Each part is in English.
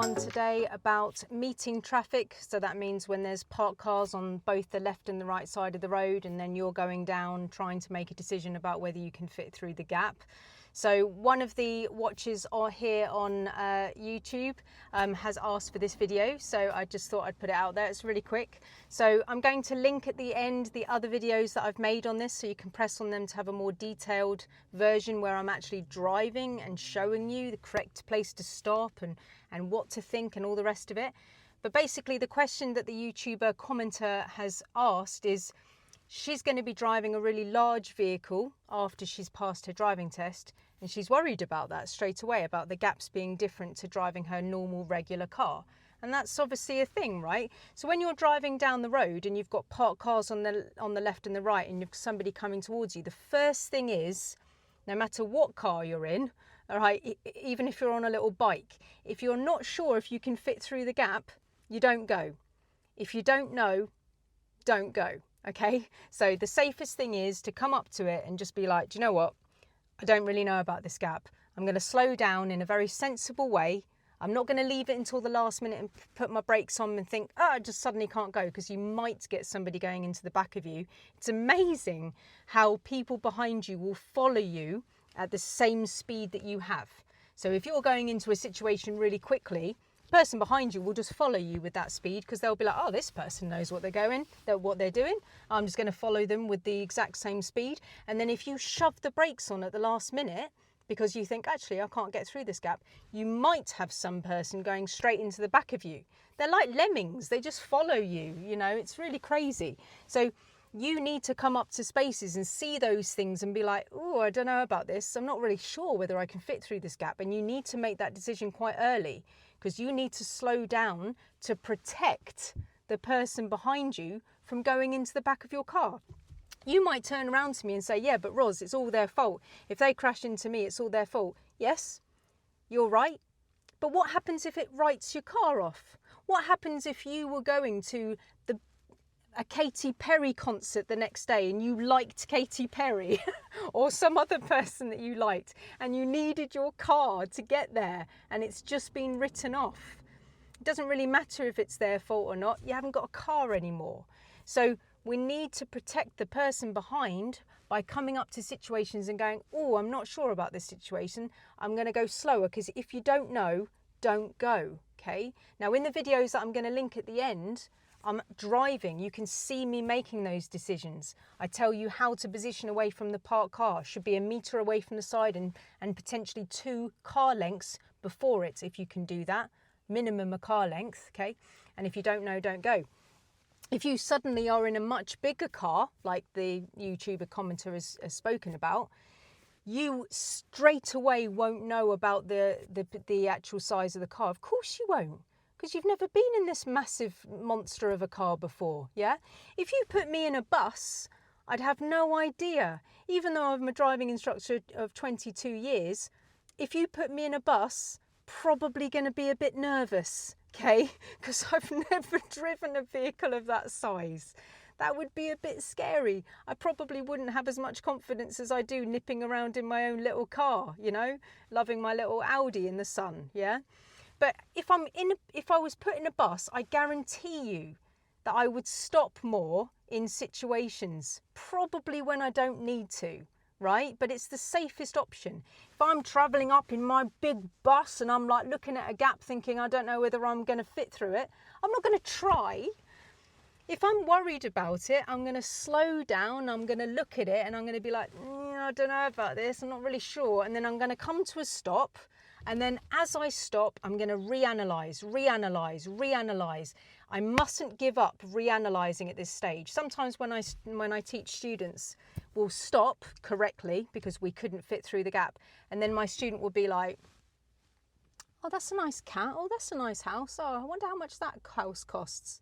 one today about meeting traffic. So that means when there's parked cars on both the left and the right side of the road, and then you're going down trying to make a decision about whether you can fit through the gap. So one of the watchers here on YouTube has asked for this video, so I just thought I'd put it out there. It's really quick. So I'm going to link at the end the other videos that I've made on this, so you can press on them to have a more detailed version where I'm actually driving and showing you the correct place to stop and what to think and all the rest of it. But basically the question that the YouTuber commenter has asked is, she's going to be driving a really large vehicle after she's passed her driving test, and she's worried about that straight away, about the gaps being different to driving her normal regular car. And that's obviously a thing, right? So when you're driving down the road and you've got parked cars on the left and the right, and you've somebody coming towards you, the first thing is, no matter what car you're in, all right, even if you're on a little bike, if you're not sure if you can fit through the gap, you don't go. If you don't know, don't go. Okay, so the safest thing is to come up to it and just be like, do you know what? I don't really know about this gap. I'm going to slow down in a very sensible way. I'm not going to leave it until the last minute and put my brakes on and think, oh, I just suddenly can't go, because you might get somebody going into the back of you. It's amazing how people behind you will follow you at the same speed that you have. So if you're going into a situation really quickly, the person behind you will just follow you with that speed, because they'll be like, oh, this person knows what they're doing. I'm just going to follow them with the exact same speed. And then if you shove the brakes on at the last minute because you think, actually, I can't get through this gap, you might have some person going straight into the back of you. They're like lemmings. They just follow you. You know, it's really crazy. So you need to come up to spaces and see those things and be like, oh, I don't know about this. I'm not really sure whether I can fit through this gap. And you need to make that decision quite early, because you need to slow down to protect the person behind you from going into the back of your car. You might turn around to me and say, yeah, but Roz, it's all their fault. If they crash into me, it's all their fault. Yes, you're right. But what happens if it writes your car off? What happens if you were going to a Katy Perry concert the next day and you liked Katy Perry or some other person that you liked, and you needed your car to get there and it's just been written off? It doesn't really matter if it's their fault or not. You haven't got a car anymore. So we need to protect the person behind by coming up to situations and going, oh, I'm not sure about this situation. I'm going to go slower, because if you don't know, don't go. Okay. Now in the videos that I'm going to link at the end, I'm driving. You can see me making those decisions. I tell you how to position away from the parked car. Should be a metre away from the side and potentially 2 car lengths before it, if you can do that. Minimum a car length, okay? And if you don't know, don't go. If you suddenly are in a much bigger car, like the YouTuber commenter has spoken about, you straight away won't know about the actual size of the car. Of course you won't, because you've never been in this massive monster of a car before, yeah? If you put me in a bus, I'd have no idea. Even though I'm a driving instructor of 22 years, if you put me in a bus, probably going to be a bit nervous, okay? Because I've never driven a vehicle of that size. That would be a bit scary. I probably wouldn't have as much confidence as I do nipping around in my own little car, you know, loving my little Audi in the sun, yeah? But if I was put in a bus, I guarantee you that I would stop more in situations, probably when I don't need to, right? But it's the safest option. If I'm traveling up in my big bus and I'm like looking at a gap thinking, I don't know whether I'm going to fit through it, I'm not going to try. If I'm worried about it, I'm going to slow down, I'm going to look at it and I'm going to be like, I don't know about this, I'm not really sure. And then I'm going to come to a stop. And then as I stop, I'm going to reanalyze. I mustn't give up reanalyzing at this stage. Sometimes when I teach students, we'll stop correctly because we couldn't fit through the gap. And then my student will be like, oh, that's a nice cat. Oh, that's a nice house. Oh, I wonder how much that house costs.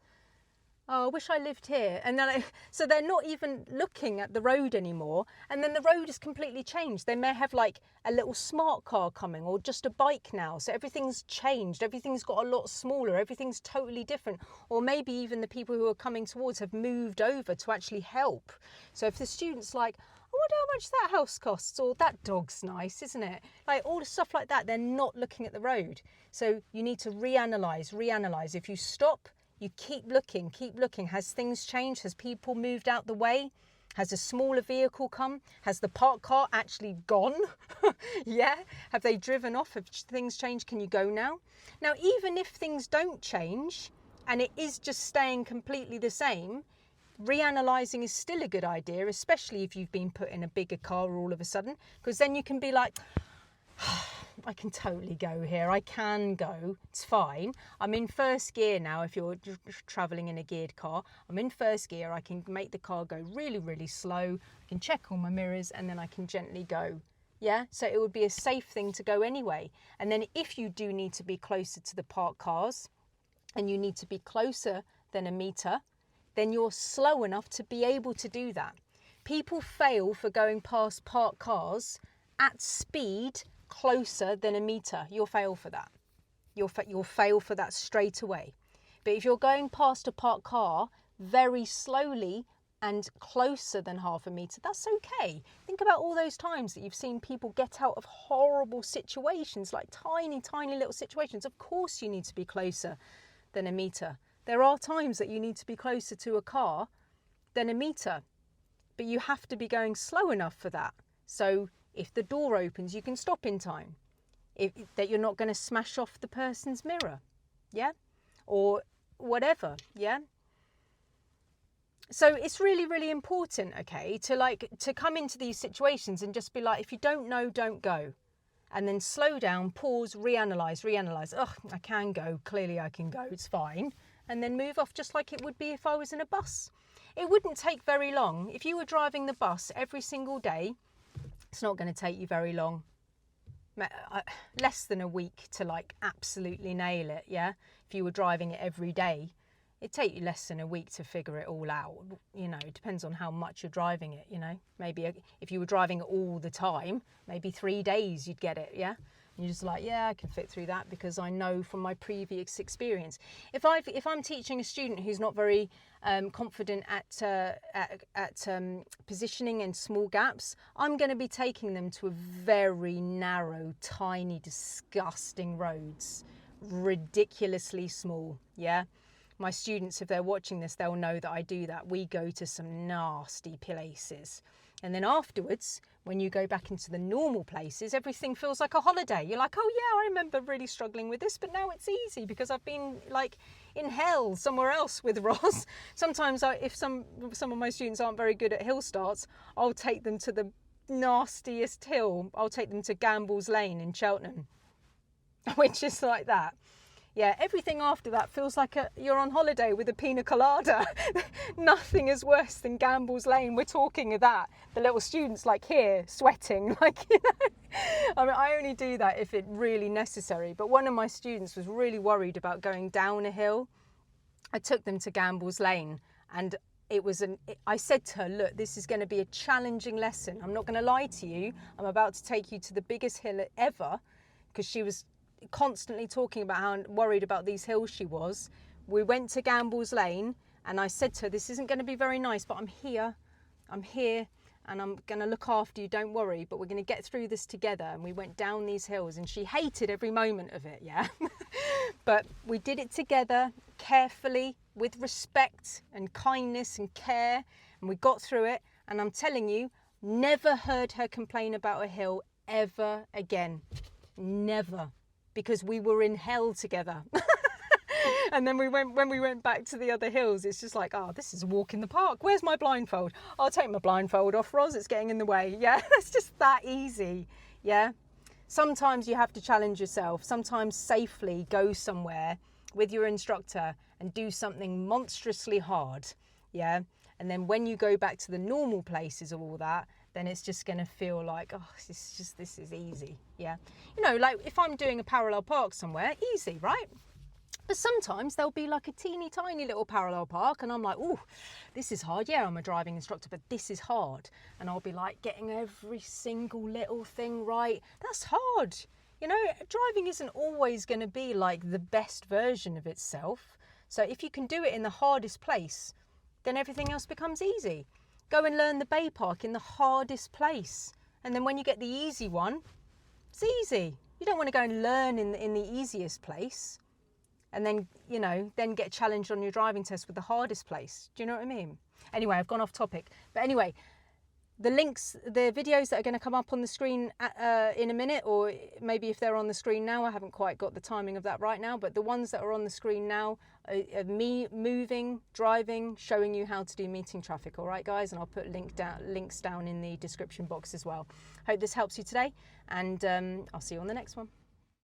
Oh, I wish I lived here. And then so they're not even looking at the road anymore. And then the road has completely changed. They may have like a little smart car coming or just a bike now. So everything's changed. Everything's got a lot smaller. Everything's totally different. Or maybe even the people who are coming towards have moved over to actually help. So if the student's like, I wonder how much that house costs, or that dog's nice, isn't it? Like all the stuff like that, they're not looking at the road. So you need to reanalyze. If you stop, you keep looking. Has things changed? Has people moved out the way? Has a smaller vehicle come? Has the parked car actually gone? Yeah? Have they driven off? Have things changed? Can you go now? Now, even if things don't change and it is just staying completely the same, reanalyzing is still a good idea, especially if you've been put in a bigger car all of a sudden, because then you can be like, I can totally go here. I can go. It's fine. I'm in first gear now. If you're traveling in a geared car, I'm in first gear. I can make the car go really, really slow. I can check all my mirrors and then I can gently go. Yeah. So it would be a safe thing to go anyway. And then if you do need to be closer to the parked cars and you need to be closer than a meter, then you're slow enough to be able to do that. People fail for going past parked cars at speed closer than a meter. You'll fail for that. You'll fail for that straight away. But if you're going past a parked car very slowly and closer than half a meter, that's okay. Think about all those times that you've seen people get out of horrible situations, like tiny, tiny little situations. Of course you need to be closer than a meter. There are times that you need to be closer to a car than a meter, but you have to be going slow enough for that. So if the door opens, you can stop in time. That you're not going to smash off the person's mirror, yeah? Or whatever, yeah? So it's really, really important, okay, to come into these situations and just be like, if you don't know, don't go. And then slow down, pause, reanalyze. Oh, I can go. Clearly I can go. It's fine. And then move off just like it would be if I was in a bus. It wouldn't take very long. If you were driving the bus every single day, it's not going to take you very long. Less than a week to like absolutely nail it, yeah? If you were driving it every day, it'd take you less than a week to figure it all out. You know, it depends on how much you're driving it, you know? Maybe if you were driving it all the time, maybe 3 days you'd get it, yeah? And you're just like, yeah, I can fit through that because I know from my previous experience. If I'm teaching a student who's not very confident at positioning in small gaps, I'm going to be taking them to a very narrow, tiny, disgusting roads, ridiculously small. Yeah, my students, if they're watching this, they'll know that I do that. We go to some nasty places. And then afterwards, when you go back into the normal places, everything feels like a holiday. You're like, oh yeah, I remember really struggling with this, but now it's easy because I've been like in hell somewhere else with Ross. Sometimes if some of my students aren't very good at hill starts, I'll take them to the nastiest hill. I'll take them to Gamble's Lane in Cheltenham, which is like that. Yeah, everything after that feels like you're on holiday with a pina colada. Nothing is worse than Gamble's Lane. We're talking of that. The little students like here sweating, like, you know. I mean, I only do that if it's really necessary. But one of my students was really worried about going down a hill. I took them to Gamble's Lane and I said to her, look, this is going to be a challenging lesson. I'm not going to lie to you. I'm about to take you to the biggest hill ever, because she was constantly talking about how worried about these hills she was. We went to Gamble's Lane and I said to her, this isn't going to be very nice, but I'm here and I'm going to look after you, don't worry, but we're going to get through this together. And we went down these hills and she hated every moment of it, yeah? But we did it together, carefully, with respect and kindness and care, and we got through it. And I'm telling you, never heard her complain about a hill ever again. Never. Because we were in hell together. And then when we went back to the other hills, it's just like, oh, this is a walk in the park. Where's my blindfold? I'll take my blindfold off, Roz, it's getting in the way. Yeah, it's just that easy. Yeah. Sometimes you have to challenge yourself. Sometimes safely go somewhere with your instructor and do something monstrously hard. Yeah. And then when you go back to the normal places of all that, then it's just going to feel like, oh, this is easy. Yeah. You know, like if I'm doing a parallel park somewhere, easy, right? But sometimes there'll be like a teeny tiny little parallel park and I'm like, oh, this is hard. Yeah, I'm a driving instructor, but this is hard. And I'll be like getting every single little thing right. That's hard. You know, driving isn't always going to be like the best version of itself. So if you can do it in the hardest place, then everything else becomes easy. Go and learn the bay park in the hardest place. And then when you get the easy one, it's easy. You don't want to go and learn in the easiest place and then, you know, then get challenged on your driving test with the hardest place. Do you know what I mean? Anyway, I've gone off topic. But anyway, the links, the videos that are going to come up on the screen in a minute, or maybe if they're on the screen now, I haven't quite got the timing of that right now, but the ones that are on the screen now are me moving, driving, showing you how to do meeting traffic. All right, guys, and I'll put links down in the description box as well. Hope this helps you today, and I'll see you on the next one.